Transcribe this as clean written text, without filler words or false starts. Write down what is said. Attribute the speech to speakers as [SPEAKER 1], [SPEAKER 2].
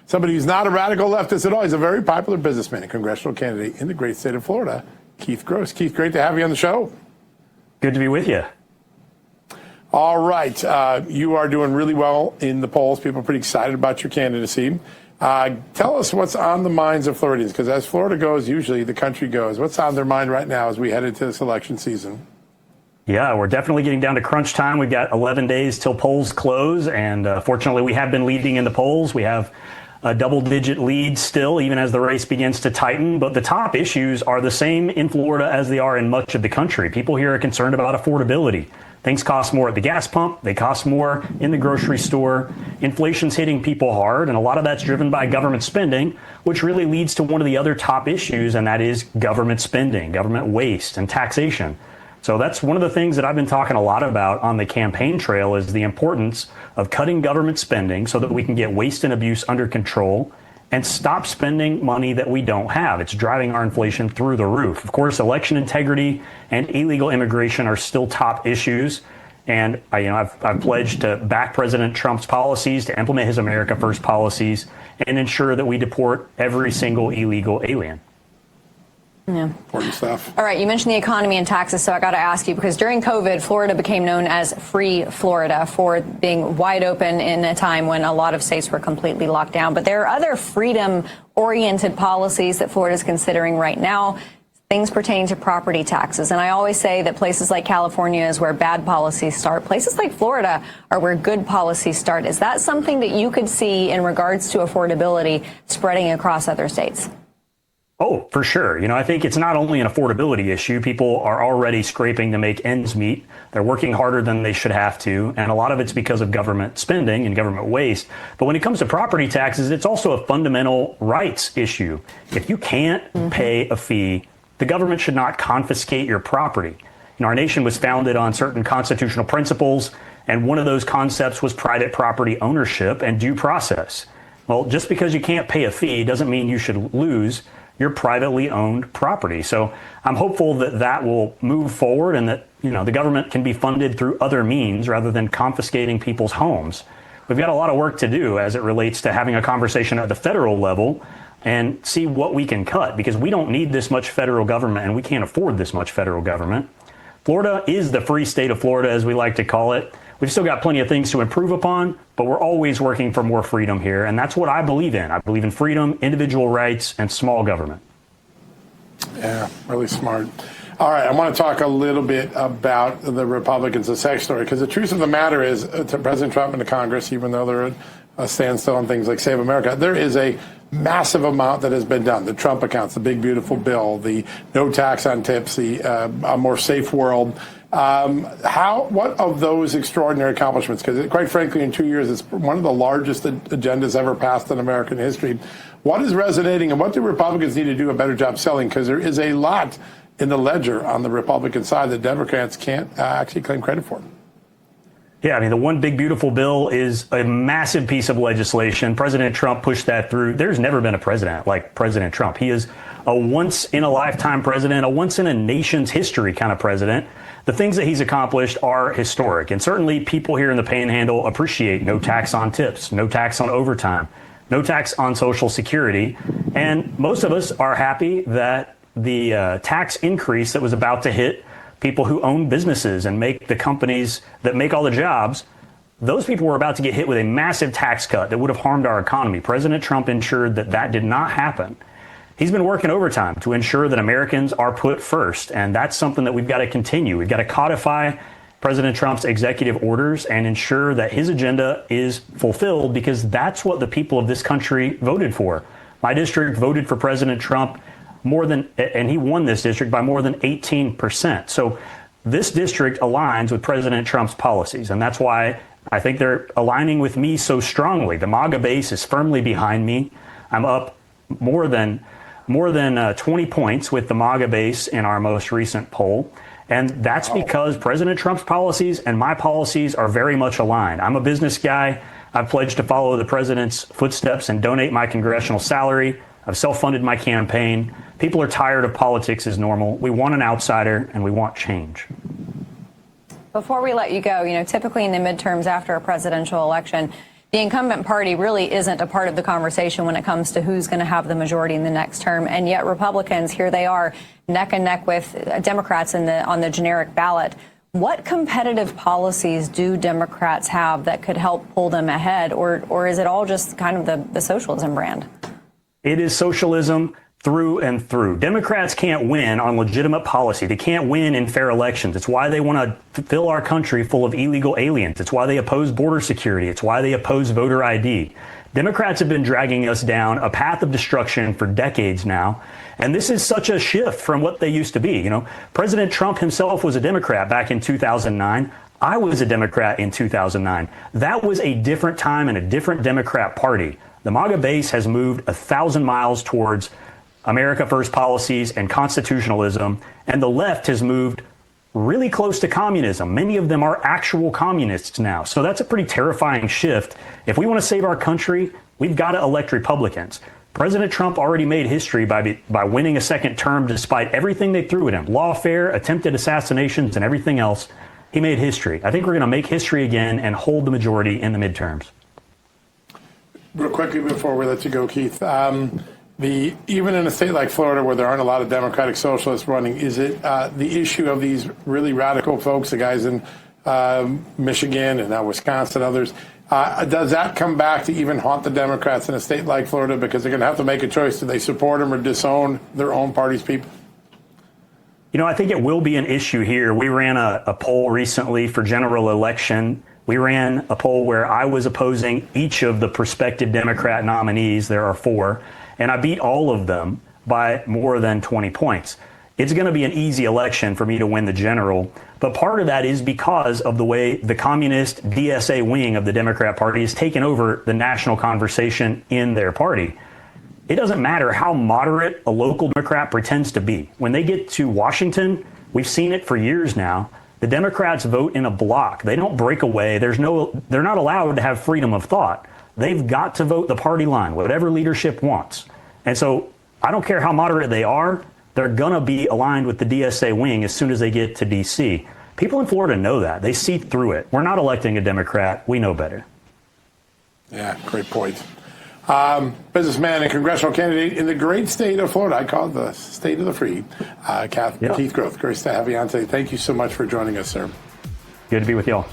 [SPEAKER 1] Somebody who's not a radical leftist at all. He's a very popular businessman and congressional candidate in the great state of Florida, Keith Gross. Keith, great to have you on the show.
[SPEAKER 2] Good to be with you.
[SPEAKER 1] All right. You are doing really well in the polls. People are pretty excited about your candidacy. Tell us what's on the minds of Floridians, because as Florida goes, usually the country goes. What's on their mind right now as we head into this election season?
[SPEAKER 2] Yeah, we're definitely getting down to crunch time. We've got 11 days till polls close, and fortunately we have been leading in the polls. We have a double-digit lead still, even as the race begins to tighten. But the top issues are the same in Florida as they are in much of the country. People here are concerned about affordability. Things cost more at the gas pump. They cost more in the grocery store. Inflation's hitting people hard, and a lot of that's driven by government spending, which really leads to one of the other top issues, and that is government spending, government waste, and taxation. So that's one of the things that I've been talking a lot about on the campaign trail is the importance of cutting government spending so that we can get waste and abuse under control and stop spending money that we don't have. It's driving our inflation through the roof. Of course, election integrity and illegal immigration are still top issues. And I've pledged to back President Trump's policies, to implement his America First policies, and ensure that we deport every single illegal alien.
[SPEAKER 1] Yeah. Important stuff.
[SPEAKER 3] All right, you mentioned the economy and taxes, so I got to ask you, because during COVID, Florida became known as Free Florida for being wide open in a time when a lot of states were completely locked down. But there are other freedom-oriented policies that Florida is considering right now, things pertaining to property taxes. And I always say that places like California is where bad policies start. Places like Florida are where good policies start. Is that something that you could see in regards to affordability spreading across other states?
[SPEAKER 2] Oh, for sure. I think it's not only an affordability issue. People are already scraping to make ends meet. They're working harder than they should have to. And a lot of it's because of government spending and government waste. But when it comes to property taxes, it's also a fundamental rights issue. If you can't pay a fee, the government should not confiscate your property. Our nation was founded on certain constitutional principles, and one of those concepts was private property ownership and due process. Well, just because you can't pay a fee doesn't mean you should lose your privately owned property. So I'm hopeful that that will move forward and that, the government can be funded through other means rather than confiscating people's homes. We've got a lot of work to do as it relates to having a conversation at the federal level and see what we can cut, because we don't need this much federal government and we can't afford this much federal government. Florida is the free state of Florida, as we like to call it. We've still got plenty of things to improve upon, but we're always working for more freedom here. And that's what I believe in. I believe in freedom, individual rights, and small government.
[SPEAKER 1] Yeah, really smart. All right, I want to talk a little bit about the Republicans' sex story, because the truth of the matter is, to President Trump and the Congress, even though they're at a standstill on things like Save America, there is a massive amount that has been done. The Trump accounts, the big, beautiful bill, the no tax on tips, the a more safe world. What of those extraordinary accomplishments? Because quite frankly, in 2 years, it's one of the largest agendas ever passed in American history. What is resonating, and what do Republicans need to do a better job selling? Because there is a lot in the ledger on the Republican side that Democrats can't actually claim credit for.
[SPEAKER 2] Yeah, the one big, beautiful bill is a massive piece of legislation. President Trump pushed that through. There's never been a president like President Trump. He is a once-in-a-lifetime president, a once-in-a-nation's history kind of president. The things that he's accomplished are historic, and certainly people here in the Panhandle appreciate no tax on tips, no tax on overtime, no tax on Social Security, and most of us are happy that the tax increase that was about to hit people who own businesses and make the companies that make all the jobs, those people were about to get hit with a massive tax cut that would have harmed our economy. President Trump ensured that that did not happen. He's been working overtime to ensure that Americans are put first, and that's something that we've got to continue. We've got to codify President Trump's executive orders and ensure that his agenda is fulfilled, because that's what the people of this country voted for. My district voted for President Trump and he won this district by more than 18%. So this district aligns with President Trump's policies, and that's why I think they're aligning with me so strongly. The MAGA base is firmly behind me. I'm up more than 20 points with the MAGA base in our most recent poll. And that's because President Trump's policies and my policies are very much aligned. I'm a business guy. I've pledged to follow the president's footsteps and donate my congressional salary. I've self-funded my campaign. People are tired of politics as normal. We want an outsider, and we want change.
[SPEAKER 3] Before we let you go, typically in the midterms after a presidential election, the incumbent party really isn't a part of the conversation when it comes to who's going to have the majority in the next term. And yet Republicans, here they are, neck and neck with Democrats on the generic ballot. What competitive policies do Democrats have that could help pull them ahead? Or is it all just kind of the socialism brand?
[SPEAKER 2] It is socialism through and through. Democrats can't win on legitimate policy. They can't win in fair elections. It's why they want to fill our country full of illegal aliens. It's why they oppose border security. It's why they oppose voter ID. Democrats have been dragging us down a path of destruction for decades now. And this is such a shift from what they used to be. You know, President Trump himself was a Democrat back in 2009. I was a Democrat in 2009. That was a different time and a different Democrat party. The MAGA base has moved 1,000 miles towards America First policies and constitutionalism, and the left has moved really close to communism. Many of them are actual communists now. So that's a pretty terrifying shift. If we want to save our country, we've got to elect Republicans. President Trump already made history by winning a second term despite everything they threw at him. Lawfare, attempted assassinations, and everything else. He made history. I think we're going to make history again and hold the majority in the midterms.
[SPEAKER 1] Real quickly before we let you go, Keith, even in a state like Florida where there aren't a lot of Democratic socialists running, is it the issue of these really radical folks, the guys in Michigan and now Wisconsin, others, does that come back to even haunt the Democrats in a state like Florida because they're going to have to make a choice? Do they support them or disown their own party's people?
[SPEAKER 2] You know, I think it will be an issue here. We ran a poll recently for general election. We ran a poll where I was opposing each of the prospective Democrat nominees. There are 4. And I beat all of them by more than 20 points. It's going to be an easy election for me to win the general. But part of that is because of the way the communist DSA wing of the Democrat Party has taken over the national conversation in their party. It doesn't matter how moderate a local Democrat pretends to be. When they get to Washington, we've seen it for years now. The Democrats vote in a block. They don't break away. They're not allowed to have freedom of thought. They've got to vote the party line, whatever leadership wants. And so I don't care how moderate they are, they're going to be aligned with the DSA wing as soon as they get to D.C. People in Florida know that. They see through it. We're not electing a Democrat. We know better.
[SPEAKER 1] Yeah, great point. Businessman and congressional candidate in the great state of Florida. I call it the state of the free. Keith Groth, great to have you on today. Thank you so much for joining us, sir.
[SPEAKER 2] Good to be with y'all.